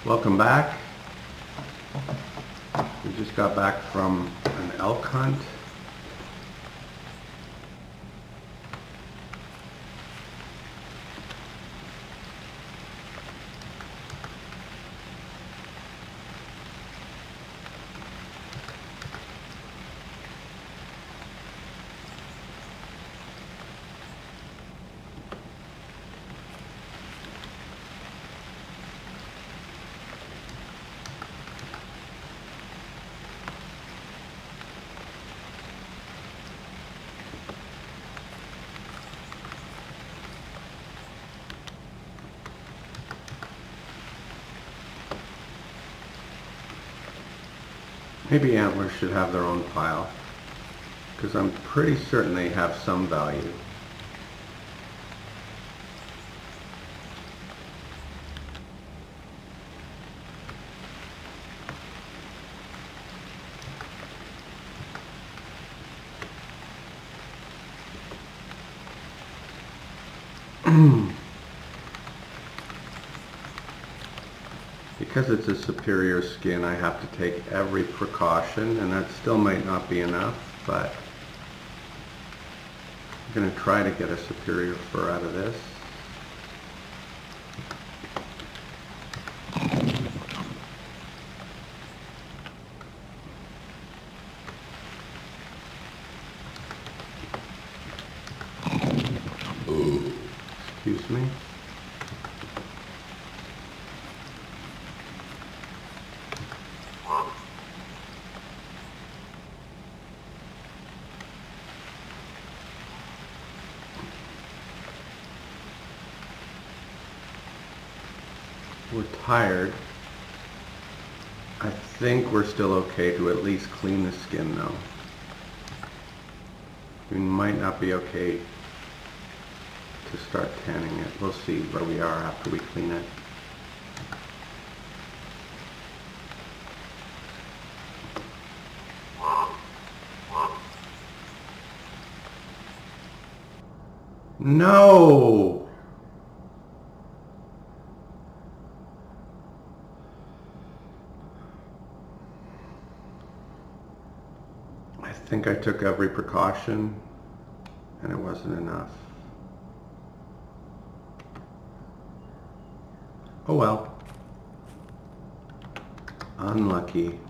Welcome back. We just got back from an elk hunt. Maybe antlers should have their own pile, because I'm pretty certain they have some value. Because it's a superior skin, I have to take every precaution, and that still might not be enough, but I'm going to try to get a superior fur out of this. Excuse me. We're tired. I think we're still okay to at least clean the skin though. We might not be okay to start tanning it. We'll see where we are after we clean it. No! I think I took every precaution and it wasn't enough. Oh well. Unlucky.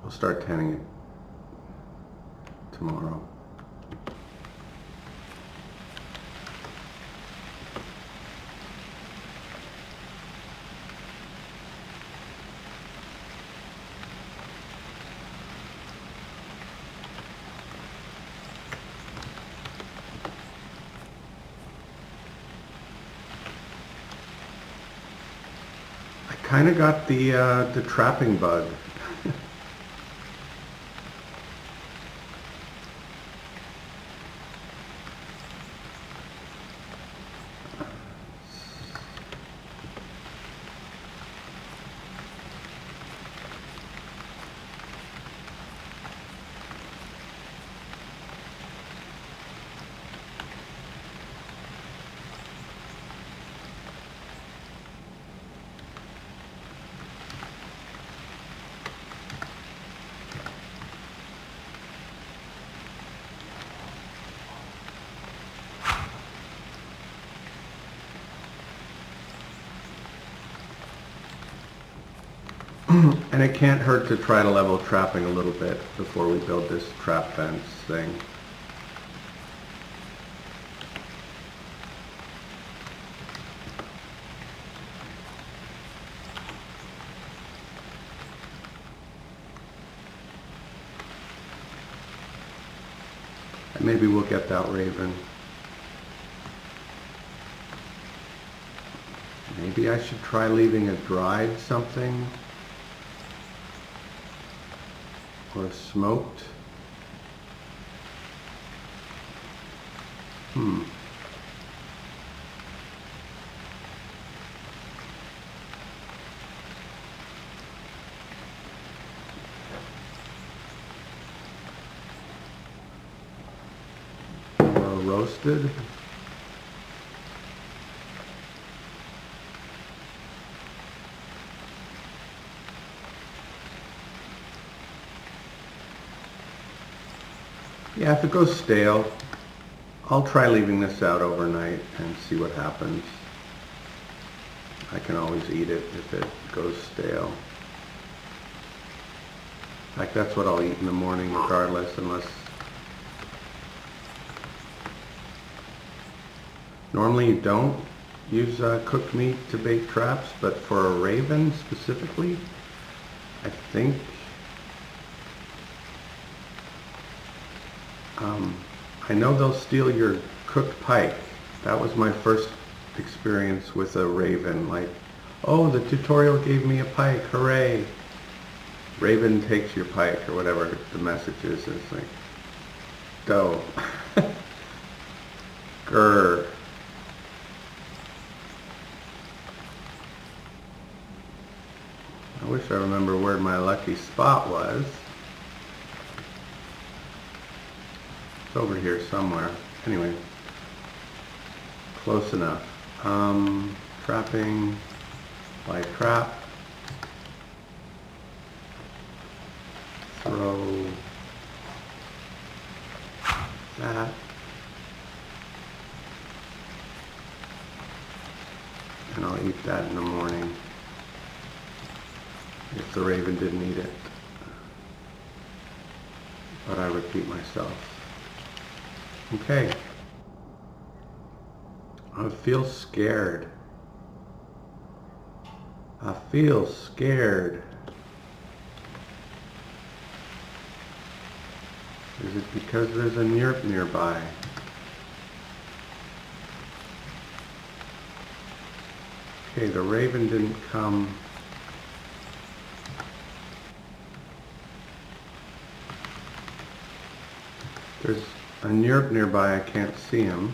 We'll start tanning it tomorrow. I kind of got the trapping bug. And it can't hurt to try to level trapping a little bit before we build this trap fence thing. And maybe we'll get that raven. Maybe I should try leaving it dried something. Or smoked. roasted. Yeah, if it goes stale, I'll try leaving this out overnight and see what happens. I can always eat it if it goes stale. Like that's what I'll eat in the morning regardless, unless... Normally you don't use cooked meat to bait traps, but for a raven specifically, I think I know they'll steal your cooked pike. That was my first experience with a raven. Like, oh, the tutorial gave me a pike, hooray! Raven takes your pike, or whatever the message is. It's like, dough. Grr. I wish I remember where my lucky spot was. It's over here somewhere. Anyway, close enough. Trapping, light trap. Throw that. And I'll eat that in the morning if the raven didn't eat it. But I repeat myself. Okay. I feel scared. I feel scared. Is it because there's a nyerp nearby? Okay, the raven didn't come. There's a nyerp nearby, I can't see him.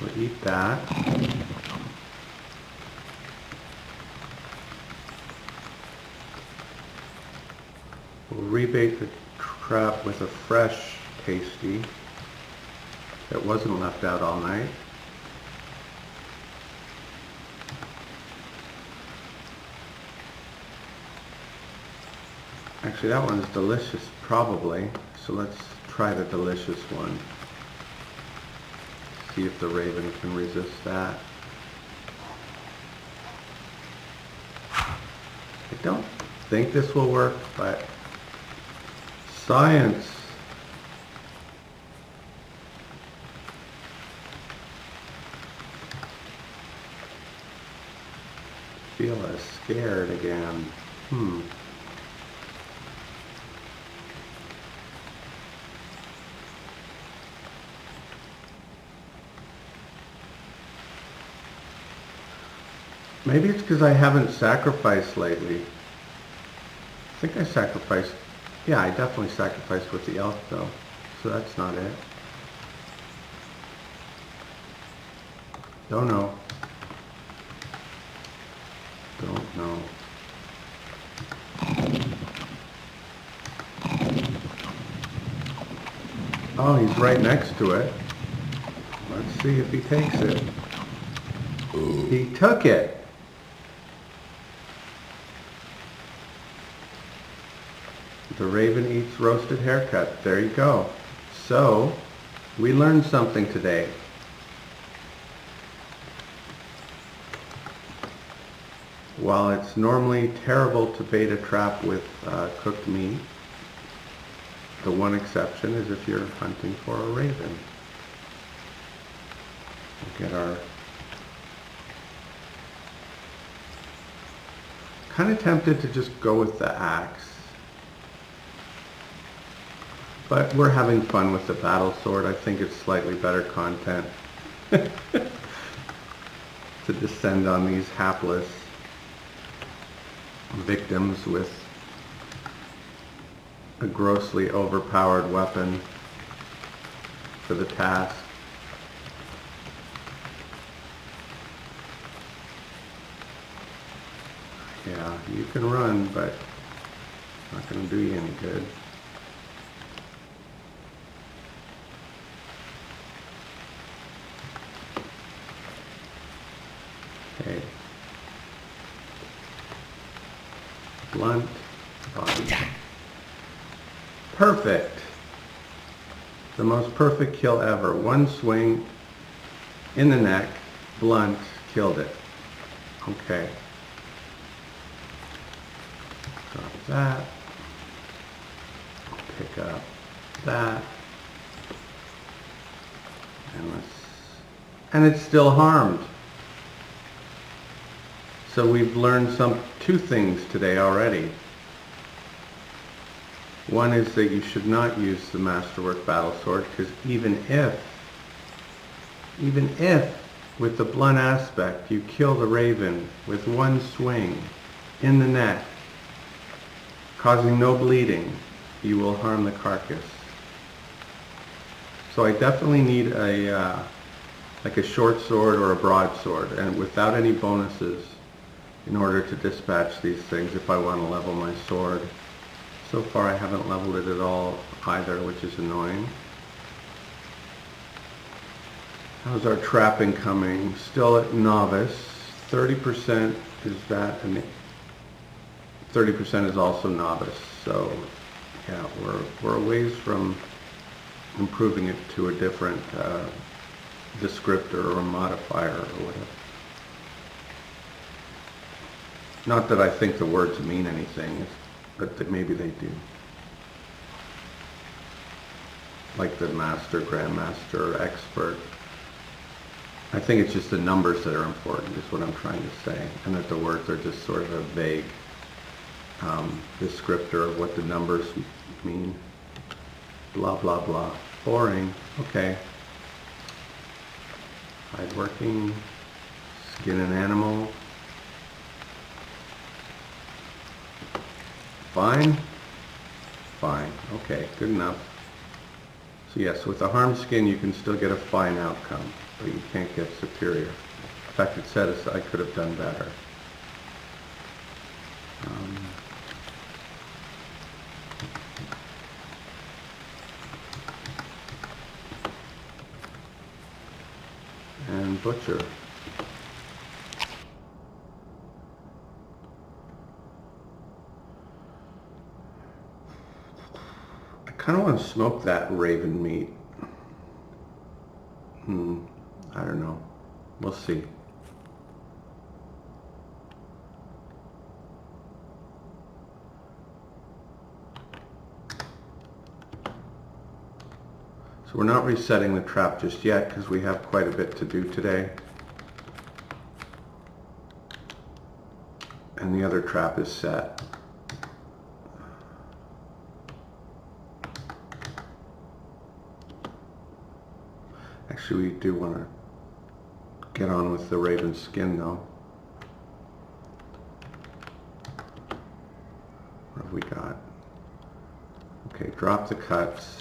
We'll eat that. We'll rebait the trap with a fresh tasty that wasn't left out all night. Actually, that one's delicious, probably. So let's try the delicious one. See if the raven can resist that. I don't think this will work, but science. Feel as scared again. Maybe it's because I haven't sacrificed lately. I think I sacrificed, yeah, I definitely sacrificed with the elk though, so that's not it. Don't know. Don't know. Oh, he's right next to it. Let's see if he takes it. He took it. The raven eats roasted haircut. There you go. So, we learned something today. While it's normally terrible to bait a trap with cooked meat, the one exception is if you're hunting for a raven. We'll get our... Kind of tempted to just go with the axe. But we're having fun with the battle sword. I think it's slightly better content to descend on these hapless victims with a grossly overpowered weapon for the task. Yeah, you can run, but Not going to do you any good. Okay. Blunt, body. Perfect. The most perfect kill ever. One swing in the neck, blunt, killed it. Okay. Drop that. Pick up that. And it's still harmed. So we've learned two things today already. One is that you should not use the Masterwork Battle Sword, because even if with the blunt aspect you kill the raven with one swing in the neck, causing no bleeding, you will harm the carcass. So I definitely need like a short sword or a broadsword, and without any bonuses, in order to dispatch these things if I want to level my sword. So far I haven't leveled it at all either, which is annoying. How's our trapping coming? Still at novice. 30% is that, and 30% is also novice. So yeah, we're a ways from improving it to a different descriptor or modifier or whatever. Not that I think the words mean anything, but that maybe they do. Like the master, grandmaster, expert. I think it's just the numbers that are important, is what I'm trying to say, and that the words are just sort of a vague descriptor of what the numbers mean. Blah, blah, blah. Boring. Okay. Hardworking. Skin an animal. Fine? Fine. Okay, good enough. So yes, with a harmed skin you can still get a fine outcome, but you can't get superior. In fact, it said I could have done better. And butcher. I kind of want to smoke that raven meat. I don't know. We'll see. So we're not resetting the trap just yet because we have quite a bit to do today. And the other trap is set. Actually, we do want to get on with the raven skin though. What have we got? Okay, drop the cuts.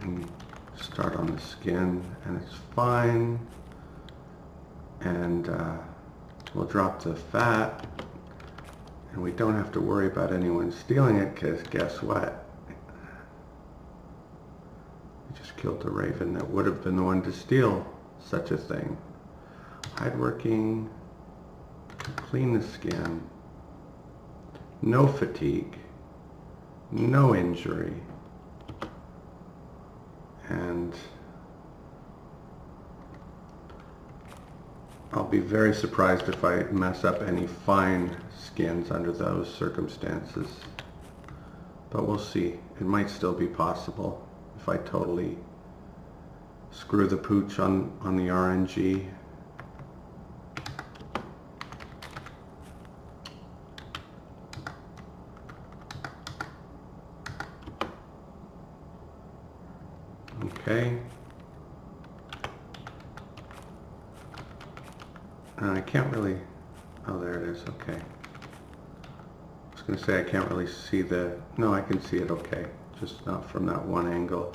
And start on the skin, and it's fine. And we'll drop the fat. And we don't have to worry about anyone stealing it, because guess what? Killed the raven that would have been the one to steal such a thing. Hardworking, clean the skin, no fatigue, no injury, and I'll be very surprised if I mess up any fine skins under those circumstances, but we'll see. It might still be possible if I totally screw the pooch on the RNG. Okay. And I can't really, oh there it is, okay. I was going to say I can't really see no, I can see it okay, just not from that one angle.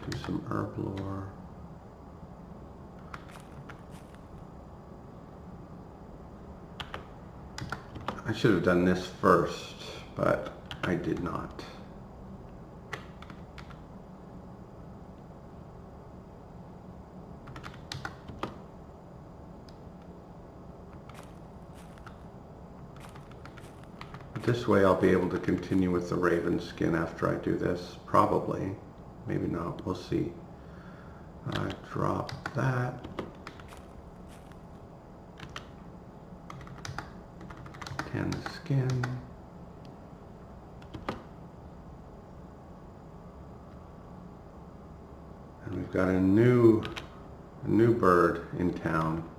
Do some herb lore. I should have done this first, but I did not. This way I'll be able to continue with the raven skin after I do this, probably. Maybe not, we'll see. Drop that. Tan the skin. And we've got a new bird in town.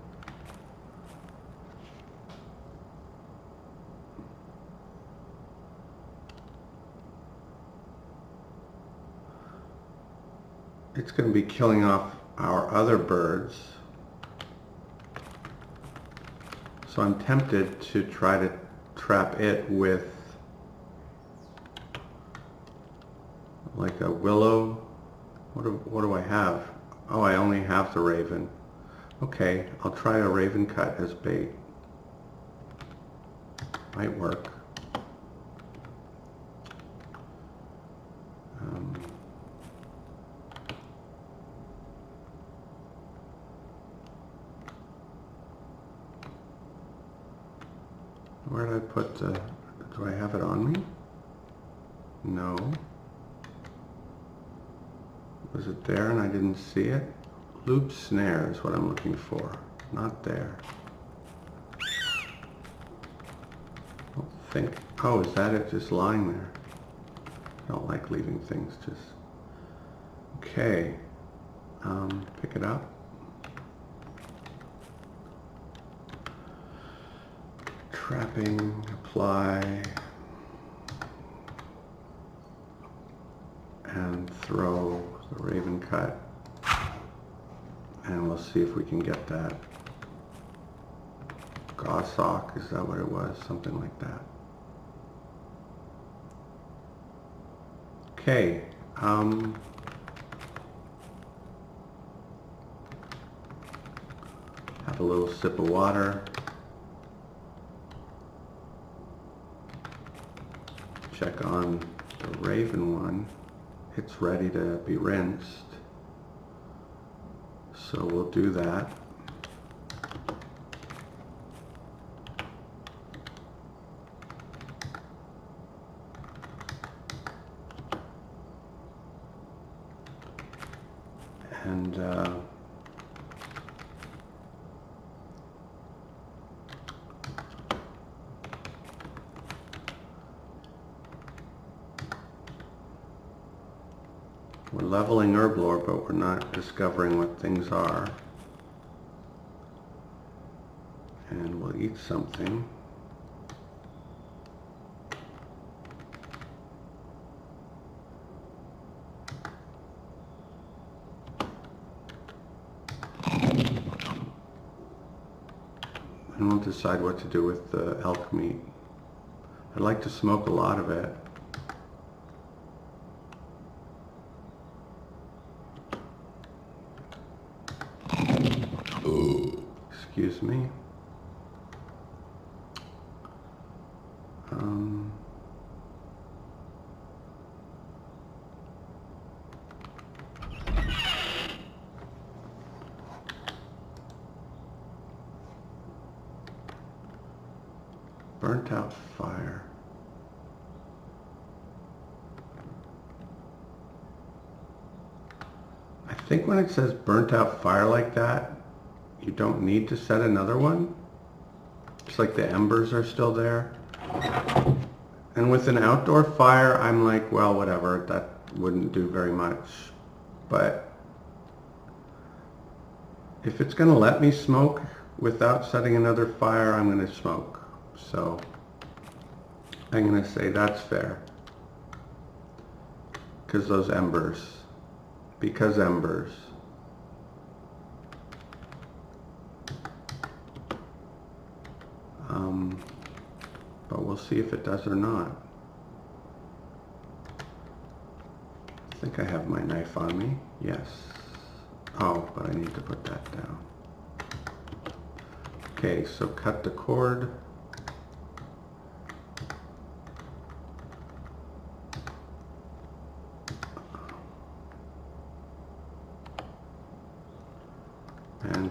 It's going to be killing off our other birds. So I'm tempted to try to trap it with like a willow. What do I have? Oh, I only have the raven. Okay, I'll try a raven cut as bait. Might work. Where did I put the, do I have it on me? No. Was it there and I didn't see it? Loop snare is what I'm looking for. Not there. I don't think, oh, is that it just lying there? I don't like leaving things just, okay. Pick it up. Trapping, apply, and throw the raven cut, and we'll see if we can get that gossack, is that what it was? Something like that. Okay, have a little sip of water. Check on the raven one. It's ready to be rinsed. So we'll do that. And we're leveling herb lore, but we're not discovering what things are. And we'll eat something. And we'll decide what to do with the elk meat. I'd like to smoke a lot of it. Excuse me. Burnt out fire. I think when it says burnt out fire like that, you don't need to set another one. It's like the embers are still there. And with an outdoor fire, I'm like, well, whatever, that wouldn't do very much. But if it's gonna let me smoke without setting another fire, I'm gonna smoke. So I'm gonna say that's fair. Because embers. But we'll see if it does or not. I think I have my knife on me. Yes. Oh, but I need to put that down. Okay, so cut the cord.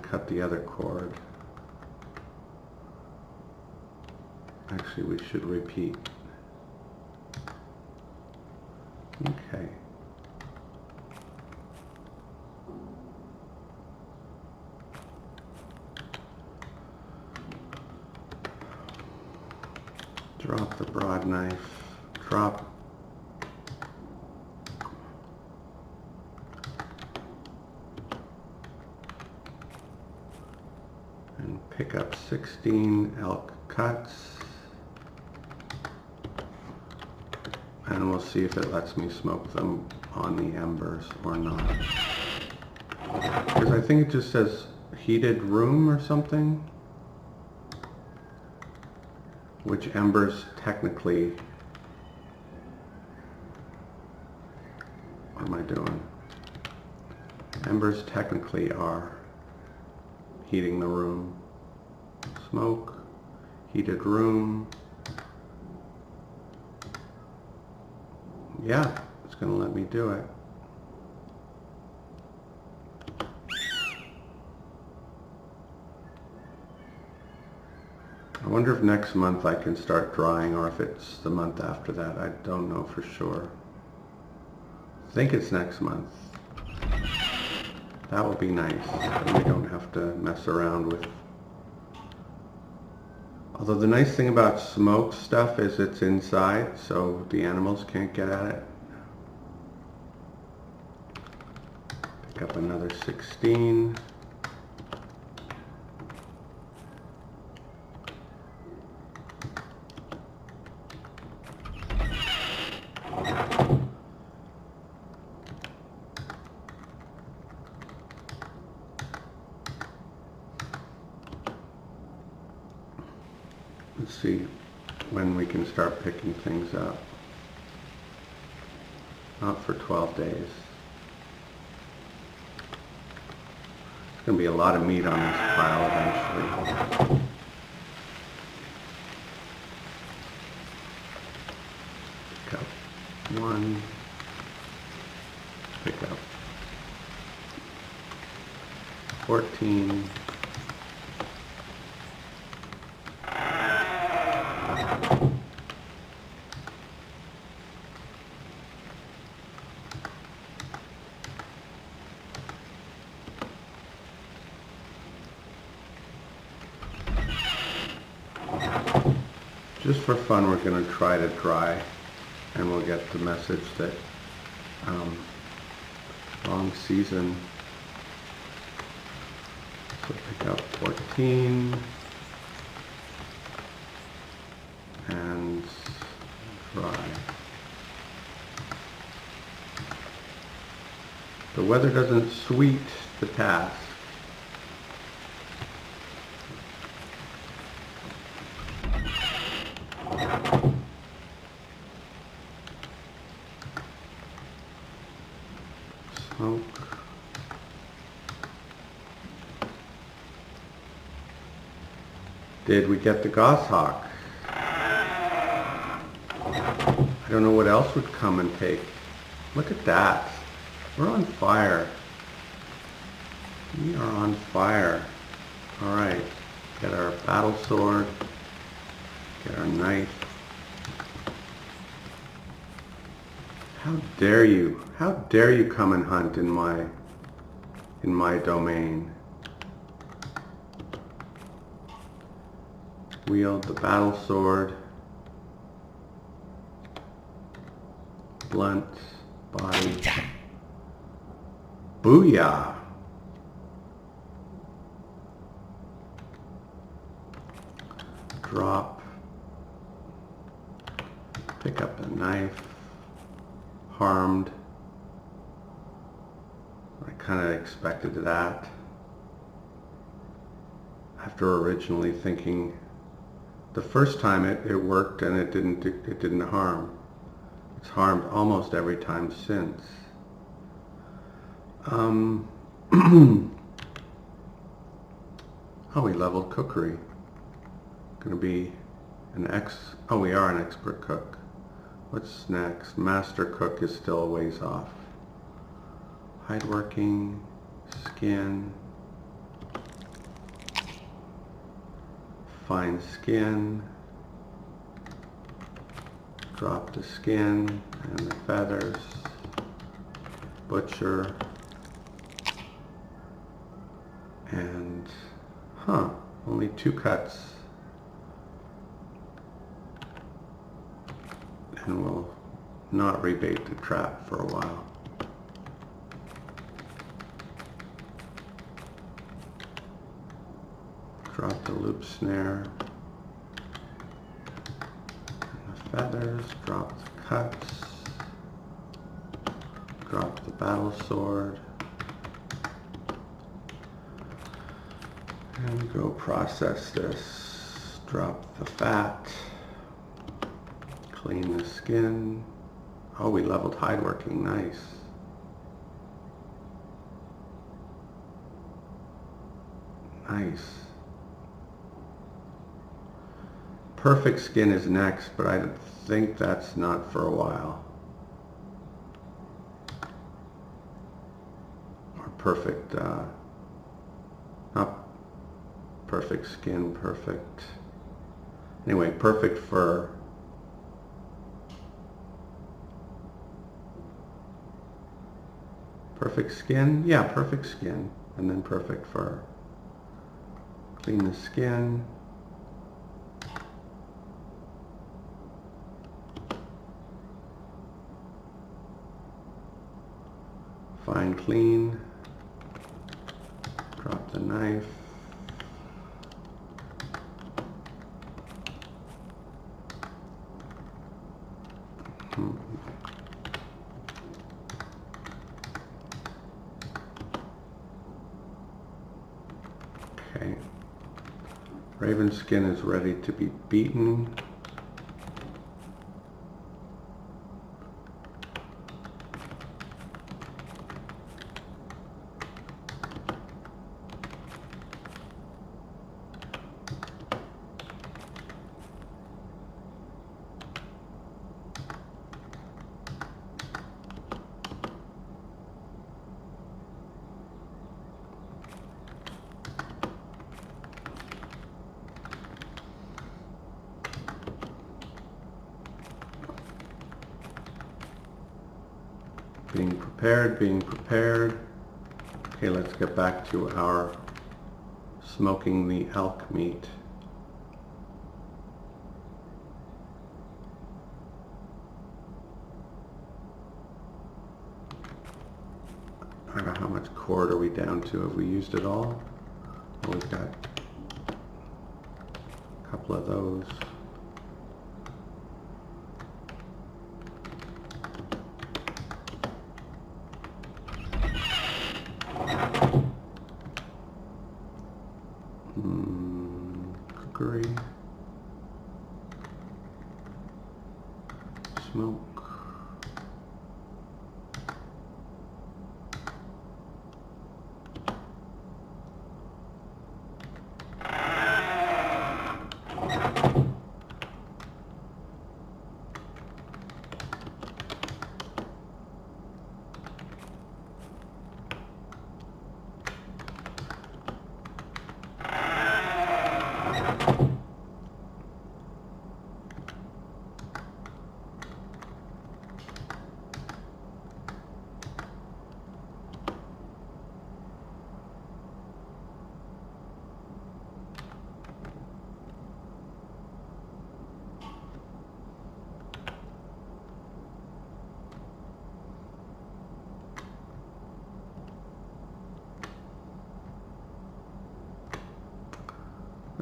cut the other cord. Actually, we should repeat. Okay. Drop the broad knife. Drop. And pick up 16 elk cuts. And we'll see if it lets me smoke them on the embers or not. Because I think it just says heated room or something. Which embers technically, what am I doing? Embers technically are heating the room. Smoke, heated room. Yeah, it's going to let me do it. I wonder if next month I can start drying or if it's the month after that. I don't know for sure. I think it's next month. That would be nice. We don't have to mess around with. Although the nice thing about smoked stuff is it's inside, so the animals can't get at it. Pick up another 16. Let's see when we can start picking things up. Not for 12 days. There's going to be a lot of meat on this pile eventually. Pick up 1. Pick up 14. Just for fun, we're going to try to dry, and we'll get the message that long season. So pick up 14 and dry. The weather doesn't sweet the task. Smoke. Did we get the goshawk? I don't know what else would come and take. Look at that. We're on fire. We are on fire. All right. Get our battle sword. Get our knife. How dare you? How dare you come and hunt in my domain? Wield the battle sword. Blunt body. Booyah! Drop. Pick up the knife. Harmed. I kind of expected that. After originally thinking the first time it worked and it didn't harm. It's harmed almost every time since. Oh, we leveled cookery. Gonna be we are an expert cook. What's next? Master cook is still a ways off. Hide working, skin, Find skin, drop the skin and the feathers, butcher, and only 2 cuts, and we'll not rebait the trap for a while. Drop the loop snare, and the feathers, drop the cuts, drop the battle sword, and go process this. Drop the fat, clean the skin. Oh, we leveled hide working, nice. Nice. Perfect skin is next, but I think that's not for a while. Or perfect, not perfect skin, perfect. Anyway, perfect fur. Perfect skin? Yeah, perfect skin. And then perfect fur. Clean the skin. Fine clean. Drop the knife. Okay. Raven skin is ready to be beaten. Being prepared, being prepared. Okay, let's get back to our smoking the elk meat. I don't know how much cord are we down to. Have we used it all? Oh, we've got a couple of those. Cookery, smoke,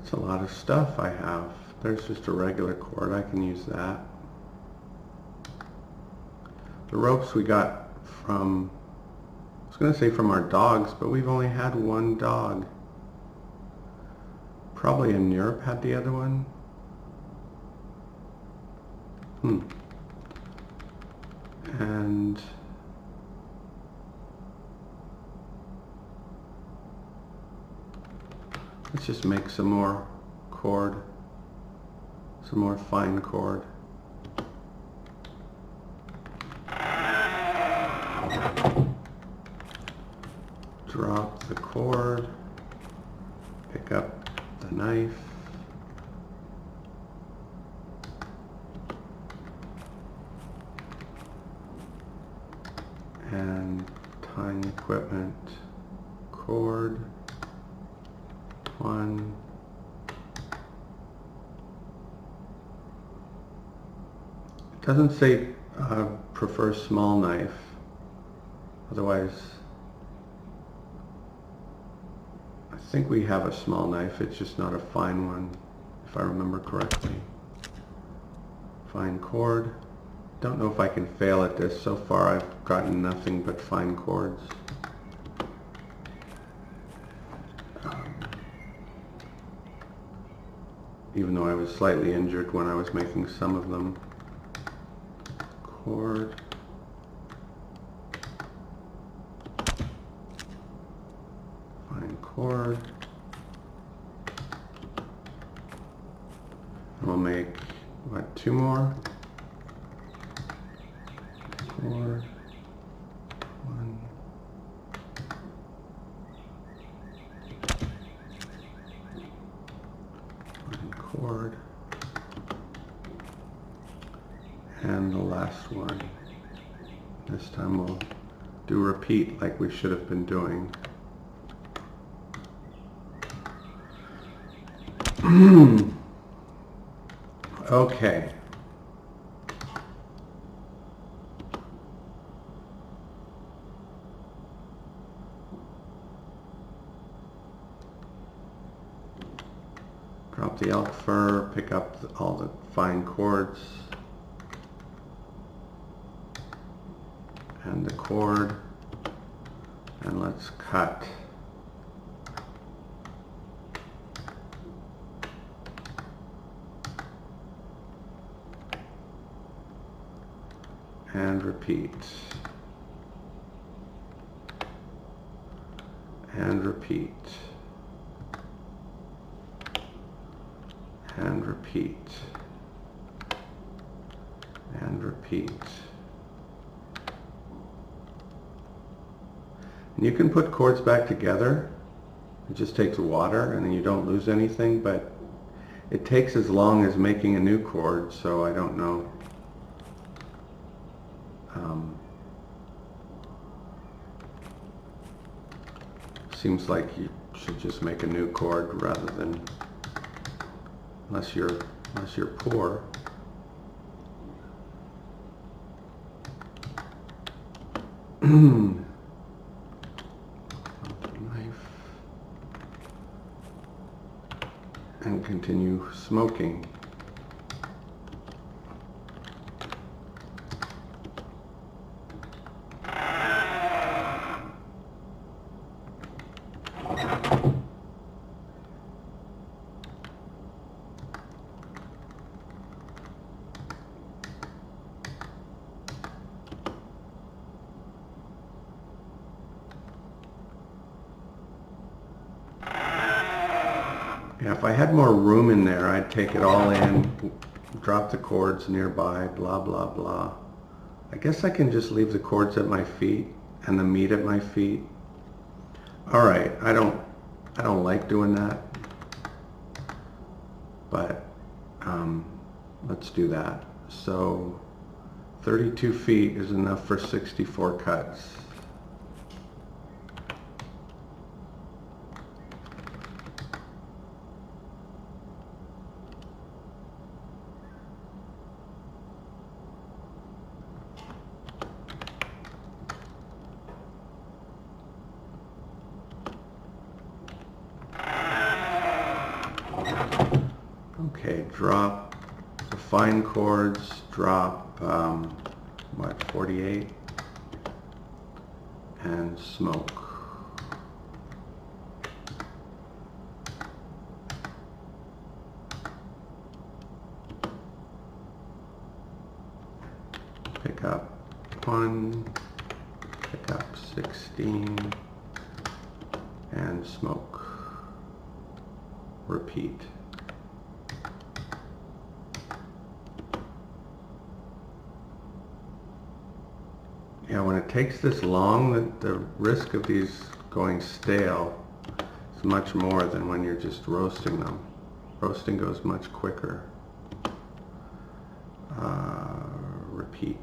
that's a lot of stuff I have. There's just a regular cord, I can use that. The ropes we got from, I was going to say from our dogs, but we've only had one dog. Probably in Europe had the other one. And let's just make some more cord, some more fine cord. Drop the cord, pick up the knife, and tying equipment, cord, 1, it doesn't say prefer small knife, otherwise I think we have a small knife, it's just not a fine one, if I remember correctly. Fine cord. Don't know if I can fail at this. So far I've gotten nothing but fine cords. Even though I was slightly injured when I was making some of them. Cord. Fine cord. And we'll make, what, 2 more? Cord. 1. Fine cord. And the last one. This time we'll do repeat like we should have been doing. Okay. Drop the elk fur, pick up all the fine cords and the cord, and let's cut. And repeat. And repeat. And repeat. And repeat. And you can put cords back together. It just takes water and then you don't lose anything, but it takes as long as making a new cord, so I don't know. Seems like you should just make a new cord rather than, unless you're poor. Knife and continue smoking. Yeah, if I had more room in there, I'd take it all in, drop the cords nearby, blah, blah, blah. I guess I can just leave the cords at my feet and the meat at my feet. All right, I don't like doing that, but let's do that. So 32 feet is enough for 64 cuts. Okay, drop the fine cords, drop, what, 48, and smoke. Pick up 1, pick up 16, and smoke. Repeat. Yeah, when it takes this long, the risk of these going stale is much more than when you're just roasting them. Roasting goes much quicker. Repeat.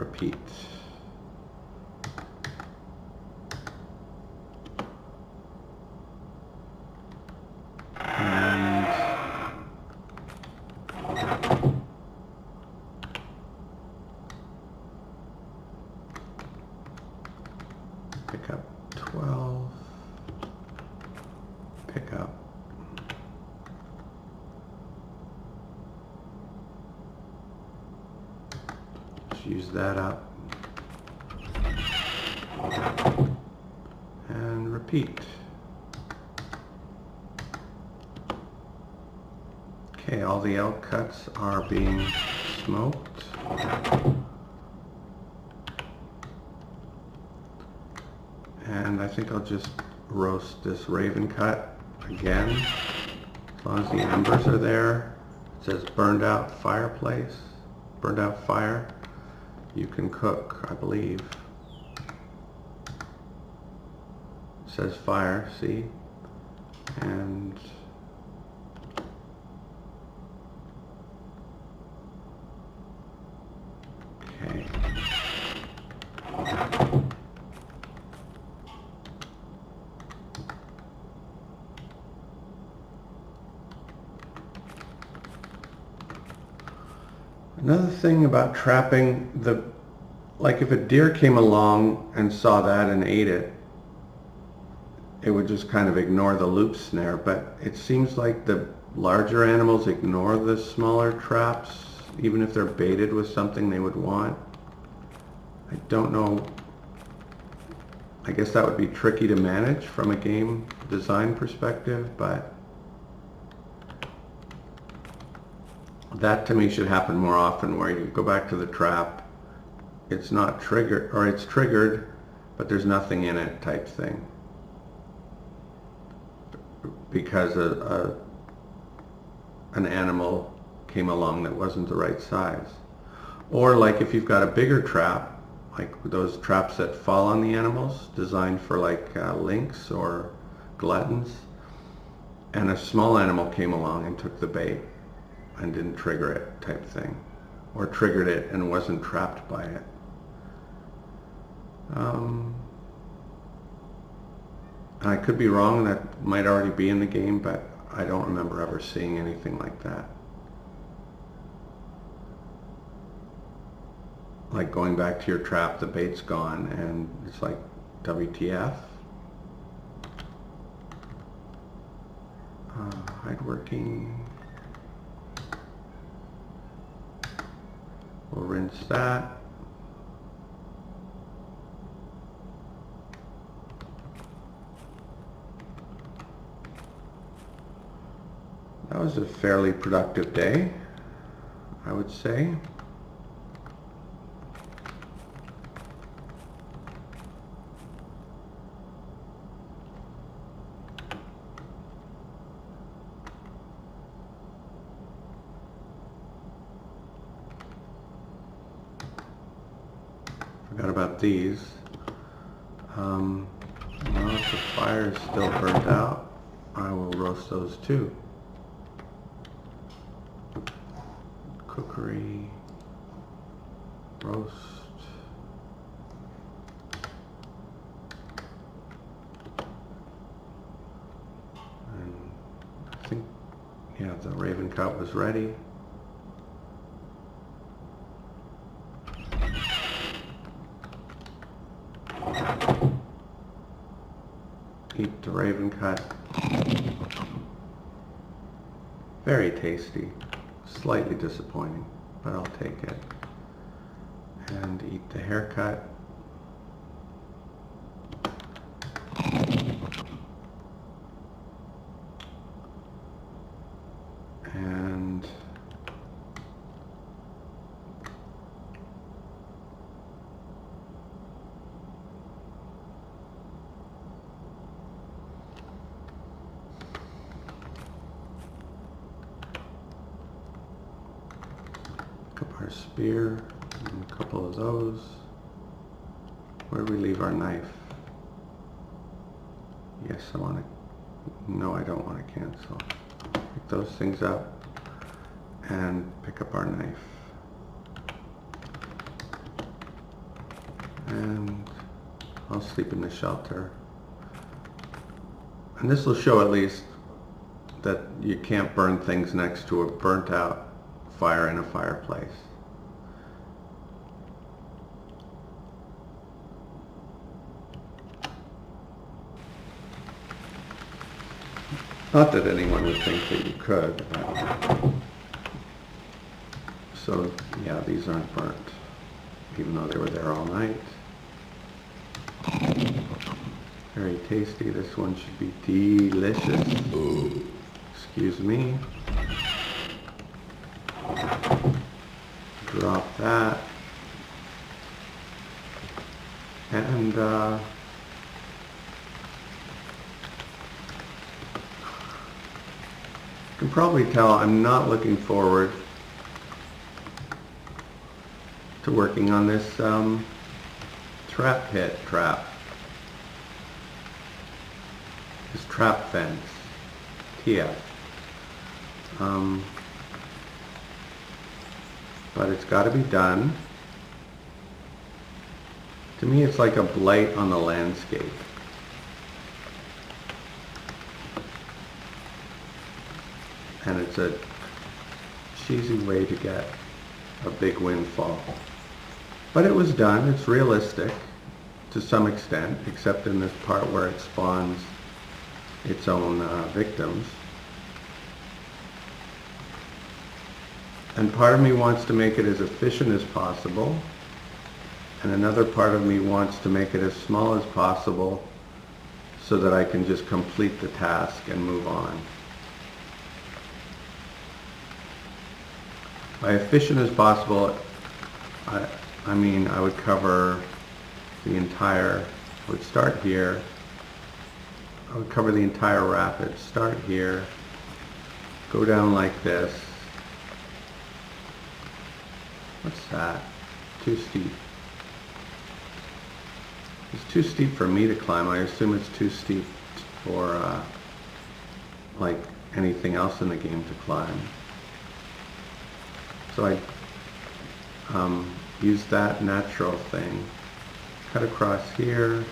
repeat. And pick up 12, pick up. Just use that up. And repeat. Okay, all the elk cuts are being smoked. And I think I'll just roast this raven cut again. As long as the embers are there. It says burned out fireplace, burned out fire. You can cook, I believe. It says fire, see? And okay. Another thing about trapping, like if a deer came along and saw that and ate it, it would just kind of ignore the loop snare, but it seems like the larger animals ignore the smaller traps, even if they're baited with something they would want. I don't know. I guess that would be tricky to manage from a game design perspective, but that to me should happen more often, where you go back to the trap, it's not triggered, or it's triggered, but there's nothing in it type thing. Because an animal came along that wasn't the right size. Or like if you've got a bigger trap, like those traps that fall on the animals, designed for like lynx or gluttons, and a small animal came along and took the bait and didn't trigger it type thing, or triggered it and wasn't trapped by it. I could be wrong, that might already be in the game, but I don't remember ever seeing anything like that. Like going back to your trap, the bait's gone, and it's like, WTF? Hide working. We'll rinse that. That was a fairly productive day, I would say. Forgot about these. Well, if the fire is still burnt out, I will roast those too. Cookery, roast, and I think, yeah, the raven cut was ready. Eat the raven cut. Very tasty. Slightly disappointing, but I'll take it. And eat the haircut. And our spear, and a couple of those. Where do we leave our knife? Yes, I want to, no, I don't want to cancel. Pick those things up and pick up our knife. And I'll sleep in the shelter. And this will show at least that you can't burn things next to a burnt out fire in a fireplace. Not that anyone would think that you could. So yeah, these aren't burnt, even though they were there all night. Very tasty. This one should be delicious. Excuse me. Drop that. And you can probably tell I'm not looking forward to working on this trap pit trap. This trap fence. TF. But it's got to be done. To me, it's like a blight on the landscape. And it's a cheesy way to get a big windfall. But it was done. It's realistic to some extent, except in this part where it spawns its own victims. And part of me wants to make it as efficient as possible, and another part of me wants to make it as small as possible so that I can just complete the task and move on. By efficient as possible, I mean I would cover the entire, I would start here, I would cover the entire rapid, start here, go down like this. What's that? Too steep. It's too steep for me to climb. I assume it's too steep for like anything else in the game to climb. So I use that natural thing. Cut across here.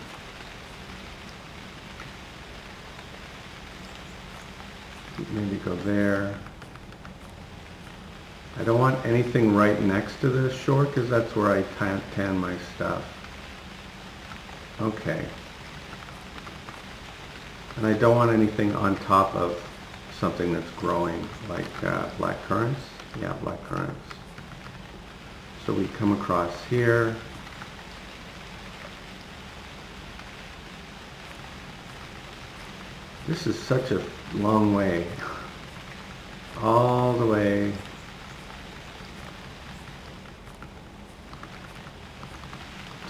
Maybe go there. I don't want anything right next to the shore because that's where I tan my stuff. Okay. And I don't want anything on top of something that's growing, like black currants. Yeah, black currants. So we come across here. This is such a long way. All the way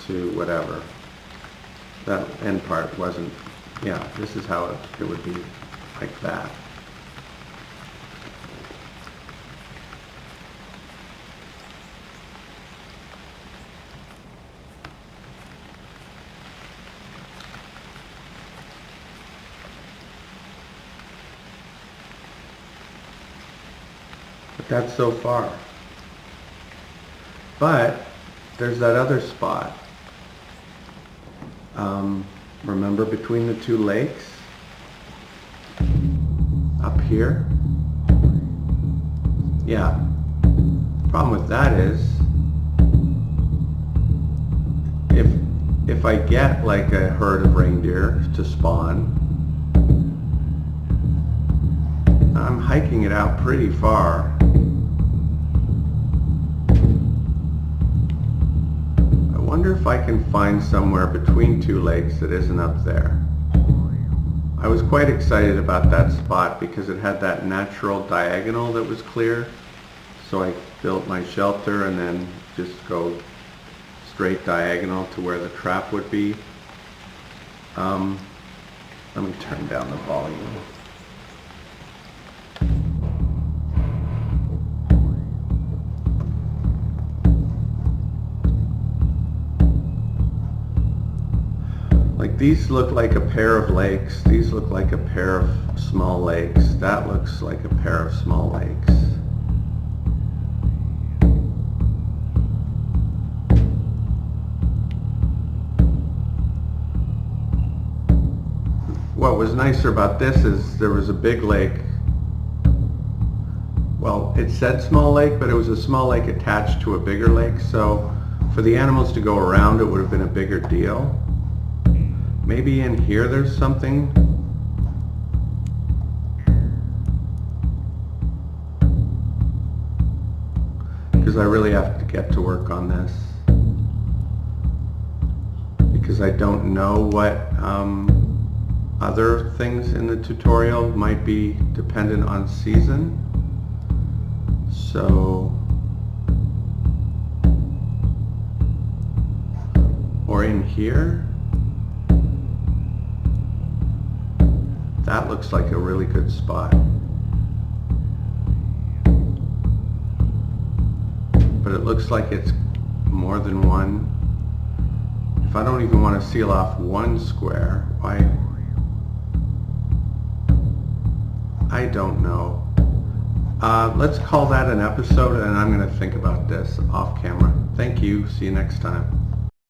to whatever. That end part wasn't, yeah, this is how it would be like that. But that's so far. But there's that other spot. Remember between the two lakes? Up here? Yeah. Problem with that is, if I get like a herd of reindeer to spawn, I'm hiking it out pretty far. I wonder if I can find somewhere between two lakes that isn't up there. I was quite excited about that spot because it had that natural diagonal that was clear. So I built my shelter and then just go straight diagonal to where the trap would be. Let me turn down the volume. Like these look like a pair of lakes. These look like a pair of small lakes. That looks like a pair of small lakes. what was nicer about this is there was a big lake. Well, it said small lake, but it was a small lake attached to a bigger lake, so for the animals to go around it would have been a bigger deal. Maybe in here there's something. Because I really have to get to work on this. Because I don't know what other things in the tutorial might be dependent on season. So, or in here, that looks like a really good spot. But it looks like it's more than one. If I don't even want to seal off one square, why? I don't know. Let's call that an episode, and I'm going to think about this off camera. Thank you. See you next time.